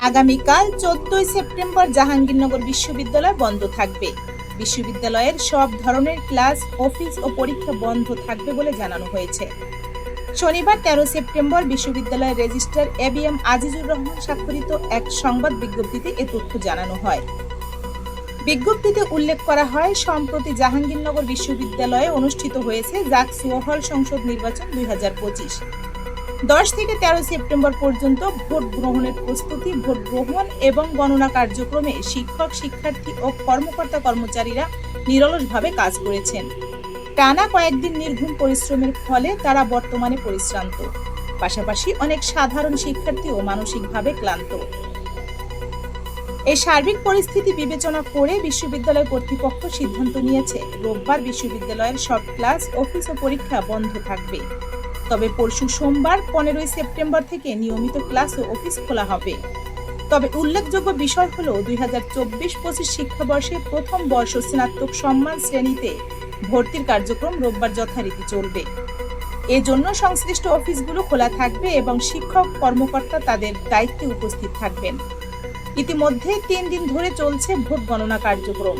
আগামীকাল 14 সেপ্টেম্বর জাহাঙ্গীরনগর বিশ্ববিদ্যালয় বন্ধ থাকবে। বিশ্ববিদ্যালয়ের সব ধরনের ক্লাস, অফিস ও পরীক্ষা বন্ধ থাকবে বলে জানানো হয়েছে। শনিবার 13 সেপ্টেম্বর বিশ্ববিদ্যালয়ের রেজিস্ট্রার এবিএম আজিজুর রহমান স্বাক্ষরিত এক সংবাদ বিজ্ঞপ্তিতে এ তথ্য জানানো হয়। বিজ্ঞপ্তিতে উল্লেখ করা হয়, সম্প্রতি জাহাঙ্গীরনগর বিশ্ববিদ্যালয়ে অনুষ্ঠিত হয়েছে জাকসু হল সংসদ নির্বাচন 2025। 10 থেকে 13 সেপ্টেম্বর পর্যন্ত ভোট গ্রহণের প্রস্তুতি, ভোট গ্রহণ এবং গণনা কার্যক্রমে শিক্ষক, শিক্ষার্থী ও কর্মকর্তা কর্মচারীরা নিরলসভাবে কাজ করেছেন। টানা কয়েকদিন নির্ঘুম পরিশ্রমের ফলে তারা বর্তমানে পরিশ্রান্ত। পাশাপাশি অনেক সাধারণ শিক্ষার্থীও মানসিকভাবে ক্লান্ত। এই সার্বিক পরিস্থিতি বিবেচনা করে বিশ্ববিদ্যালয় কর্তৃপক্ষ সিদ্ধান্ত নিয়েছে রোববার বিশ্ববিদ্যালয়ের সব ক্লাস, অফিস ও পরীক্ষা বন্ধ থাকবে। তবে পরশু সোমবার 15 সেপ্টেম্বর থেকে নিয়মিত ক্লাস ও অফিস খোলা হবে। তবে উল্লেখযোগ্য বিষয় হলো 2024-25 শিক্ষাবর্ষে প্রথম বর্ষ স্নাতক সম্মান শ্রেণীতে ভর্তির কার্যক্রম রোববার যথারীতি চলবে। এজন্য সংশ্লিষ্ট অফিসগুলো খোলা থাকবে এবং শিক্ষক কর্মকর্তা তাদের দায়িত্বে উপস্থিত থাকবেন। ইতিমধ্যে 3 দিন ধরে চলছে ভোট গণনা কার্যক্রম।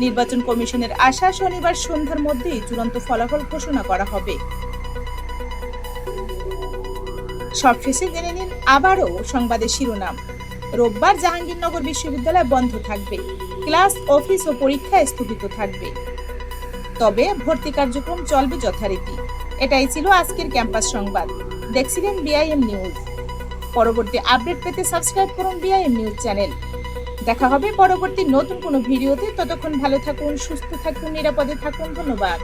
নির্বাচন কমিশনের আশা, শনিবার সন্ধ্যার মধ্যেই চূড়ান্ত ফলাফল ঘোষণা করা হবে। সবশেষে জেনে নিন আবারও সংবাদের শিরোনাম। রোববার জাহাঙ্গীরনগর বিশ্ববিদ্যালয় বন্ধ থাকবে, ক্লাস, অফিস ও পরীক্ষা স্থগিত থাকবে। তবে ভর্তি কার্যক্রম চলবে যথারীতি। এটাই ছিল আজকের ক্যাম্পাস সংবাদ। দেখছিলেন বিআইএম নিউজ। পরবর্তী আপডেট পেতে সাবস্ক্রাইব করুন বিআইএম নিউজ চ্যানেল। দেখা হবে পরবর্তী নতুন কোনো ভিডিওতে। ততক্ষণ ভালো থাকুন, সুস্থ থাকুন, নিরাপদে থাকুন। ধন্যবাদ।